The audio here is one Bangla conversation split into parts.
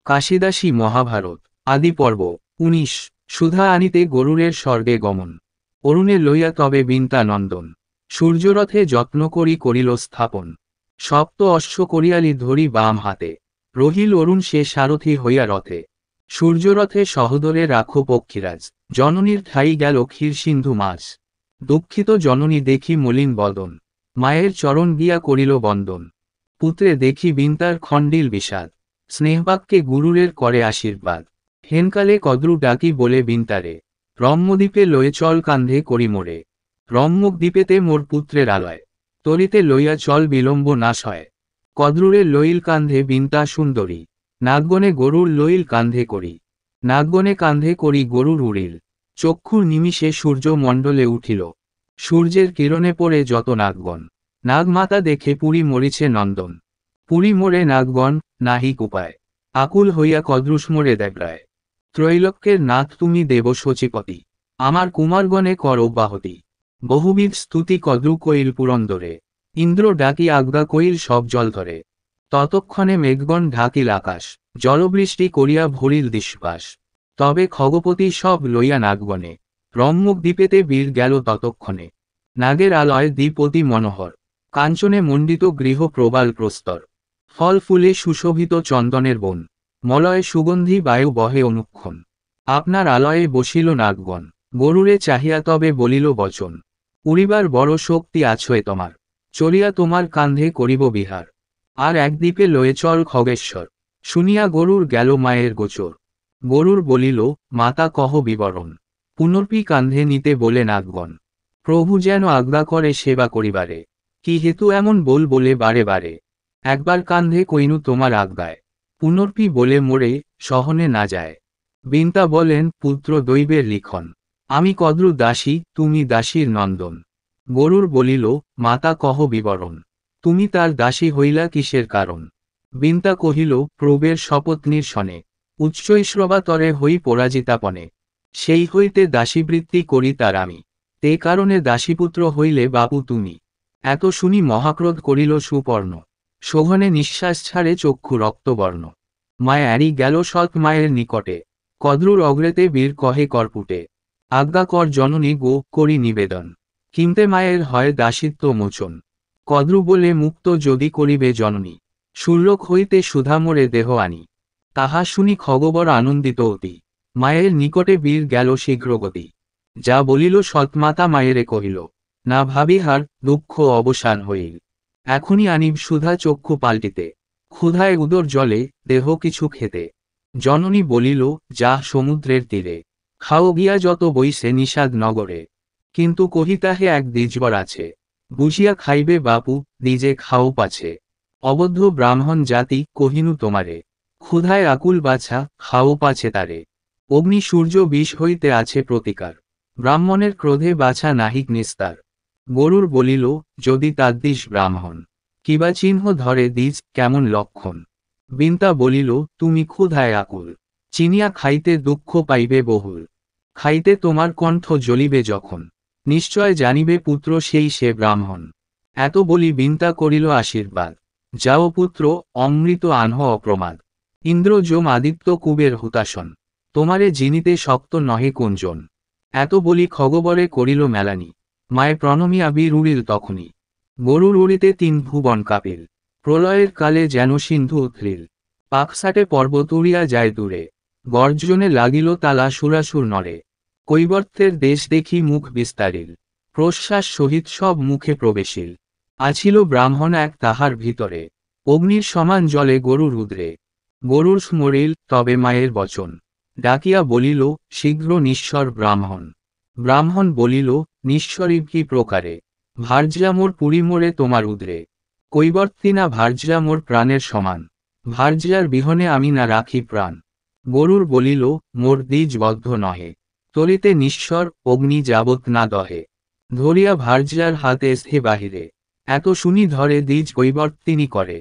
কাশিদাসী মহাভারত আদি পর্ব ১৯ সুধা আনিতে গরুরের স্বর্গে গমন। অরুণে লইয়া তবে বিন্তা নন্দন, সূর্যরথে যত্ন করিল স্থাপন। সপ্ত অশ্ব করিয়ালি ধরি বাম হাতে, রহিল অরুণ সে সারথি হইয়া রথে। সূর্যরথে সহোদরে রাখো পক্ষীরাজ, জননীর ঠাই গেল ক্ষীরসিন্ধু মাছ। দুঃখিত জননী দেখি মলিন বদন, মায়ের চরণ গিয়া করিল বন্দন। পুত্রে দেখি বিন্তার খণ্ডিল বিষাদ, স্নেহবাক্যে গুরুরের করে আশীর্বাদ। হেনকালে কদ্রু ডাকি বলে বিন্তারে, রম্যদ্বীপে লয়ে চল কান্ধে করি মোরে। রম্যক দ্বীপেতে মোর পুত্রের আলয়, তরিতে লইয়া চল বিলম্ব নাশ হয়। কদ্রুরে লইল কান্ধে বিন্তা সুন্দরী, নাগগণে গরুর লইল কান্ধে করি। নাগগণে কান্ধে করি গরুর উড়িল, চক্ষুর নিমিষে সূর্য মণ্ডলে উঠিল। সূর্যের কিরণে পড়ে যত নাগগণ, নাগমাতা দেখে পুরী মরিছে নন্দন। পুরী মোরে নাগগণ, নাহিক উপায়, আকুল হইয়া কদ্রুষ মোরে দেবরায়। ত্রৈলোক্যের নাথ তুমি দেব শচীপতি, আমার কুমারগণে কর অব্যাহতি। বহুবিধ স্তুতি কদ্রু কইল পুরন্দরে, ইন্দ্র ডাকি আজ্ঞা কইল সব জল ধরে। ততক্ষণে মেঘগণ ঢাকিল আকাশ, জলবৃষ্টি করিয়া ভরিল দিশবাস। তবে খগপতি সব লইয়া নাগগণে, রম্যক দ্বীপেতে বীর গেল ততক্ষণে। নাগের আলয় দ্বীপ অতি মনোহর, কাঞ্চনে মণ্ডিত গৃহ প্রবাল প্রস্তর। ফল ফুলে সুশোভিত চন্দনের বন, মলয়ে সুগন্ধি বায়ু বহে অনুক্ষণ। আপনার আলয়ে বসিল নাগগণ, গরুরে চাহিয়া তবে বলিল বচন। উড়িবার বড় শক্তি আছয়ে তোমার, চলিয়া তোমার কান্ধে করিব বিহার। আর এক দ্বীপে লয়ে চল খগেশ্বর, শুনিয়া গরুর গেল মায়ের গোচর। গরুর বলিল, মাতা কহ বিবরণ, পুনর্পি কান্ধে নিতে বলে নাগগণ। প্রভু যেন আজ্ঞা করে সেবা করিবারে, কি হেতু এমন বলে বারে বারে। একবার কান্ধে কইনু তোমার আজ্ঞায়, পুনর্পি বলে মোরে সহনে না যায়। বিন্তা বলেন, পুত্র দৈবের লিখন, আমি কদ্রু দাসী তুমি দাসীর নন্দন। গরুর বলিল, মাতা কহ বিবরণ, তুমি তার দাসী হইলা কিসের কারণ। বিন্তা কহিল, প্রবের শপথনির শনে, উচ্চৈশ্রবাতরে হই পরাজিতাপনে। সেই হইতে দাসীবৃত্তি করি তার আমি, তে কারণে দাসীপুত্র হইলে বাপু তুমি। এত শুনি মহাক্রোধ করিল সুপর্ণ, শোভনে নিঃশ্বাস ছাড়ে চক্ষু রক্তবর্ণ। মায়ারি গেল সৎ মায়ের নিকটে, কদ্রুর অগ্রেতে বীর কহে করপুটে। আজ্ঞা কর জননী গো করি নিবেদন, কিমতে মায়ের হয় দাসিত্ব মোচন। কদ্রু বলে মুক্ত যদি করিবে জননী, শূলক হইতে সুধা মোরে দেহ আনি। তাহা শুনি খগবর আনন্দিত অতি, মায়ের নিকটে বীর গেল শীঘ্রগতি। যা বলিল সৎমাতা মায়েরে কহিল, না ভাবিহার দুঃখ অবসান হইল। এখনই আনিব সুধা চক্ষু পাল্টিতে, ক্ষুধায় উদর জলে দেহ কিছু খেতে। জননী বলিল, যা সমুদ্রের তীরে, খাও গিয়া যত বইছে নিষাদ নগরে। কিন্তু কহিতাহে এক দ্বিজবর আছে, বুঝিয়া খাইবে বাপু দ্বিজে খাও পাছে। অবদ্ধ ব্রাহ্মণ জাতি কহিনু তোমারে, ক্ষুধায় আকুল বাছা খাও পাছে তারে। অগ্নি সূর্য বিষ হইতে আছে প্রতিকার, ব্রাহ্মণের ক্রোধে বাছা নাহিক নিস্তার। গরুর বলিল, যদি তাদ্দিস ব্রাহ্মণ, কিবা চিহ্ন ধরে দ্বিজ কেমন লক্ষণ। বিন্তা বলিল, তুমি ক্ষুধায় আকুল, চিনিয়া খাইতে দুঃখ পাইবে বহুল। খাইতে তোমার কণ্ঠ জ্বলিবে যখন, নিশ্চয় জানিবে পুত্র সেই সে ব্রাহ্মণ। এত বলি বিন্তা করিল আশীর্বাদ, যাও পুত্র অমৃত আনহ অপ্রমাদ। ইন্দ্র যম আদিত্য কুবের হুতাসন, তোমারে জিনিতে শক্ত নহে কোনজন। এত বলি খগবরে করিল মেলানি, মায়ে প্রণমিয়া বীর উড়িল তখনই। গরুর উড়িতে তিন ভুবন কাপিল, প্রলয়ের কালে যেন সিন্ধু উথলিল। পাকসাটে পর্বত উড়িয়া যায় দূরে, গর্জনে লাগিল তালা সুরাসুর নরে। কৈবর্তের দেশ দেখি মুখ বিস্তারিল, প্রশ্বাস সহিত সব মুখে প্রবেশিল। আছিল ব্রাহ্মণ এক তাহার ভিতরে, অগ্নির সমান জলে গরুর উদ্রে। গরুর স্মরিল তবে মায়ের বচন, ডাকিয়া বলিল, শীঘ্র নিঃস্বর ব্রাহ্মণ। ব্রাহ্মণ বলিল, নিঃস্বরী কি প্রকারে, ভার্যা মোর পুরী মোরে তোমার উদ্রে। কৈবর্তী না ভার্যা মোর প্রাণের সমান, ভার্যার বিহনে আমি না রাখি প্রাণ। গরুর বলিল, মোর দ্বিজ বদ্ধ নহে, তরিতে নিঃস্বর অগ্নি যাবৎ না দহে। ধরিয়া ভার্যার হাতে স্থে বাহিরে, এত শুনি ধরে দ্বিজ কৈবর্তিনী করে।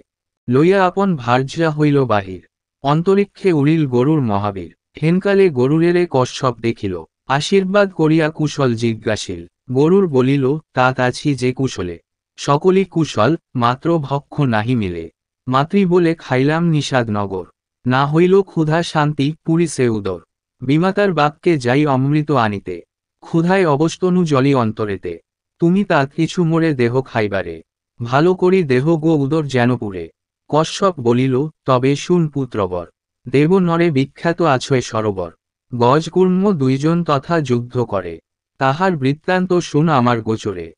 লইয়া আপন ভার্যা হইল বাহির, অন্তরিক্ষে উড়িল গরুর মহাবীর। হেনকালে গরুরেরে কশ্যপ দেখিল, আশীর্বাদ করিয়া কুশল জিজ্ঞাসিল। গরুর বলিল, তাত আছি যে কুশলে, সকলই কুশল মাত্র ভক্ষ নাহি মিলে। মাতৃ বলে খাইলাম নিষাদ নগর, না হইল ক্ষুধা শান্তি পুরিছে উদর। বিমাতার বাক্যে যাই অমৃত আনিতে, ক্ষুধায় অবস্তনু জলি অন্তরেতে। তুমি তা কিছু মোরে দেহ খাইবারে, ভালো করি দেহ গো উদর যেন পুরে। কশ্যপ বলিল, তবে শুন পুত্রবর, দেব নরে বিখ্যাত আছয় সরোবর। গজকুর্ম দুইজন তথা যুদ্ধ করে, তাহার বৃত্তান্ত শুন আমার গোচরে।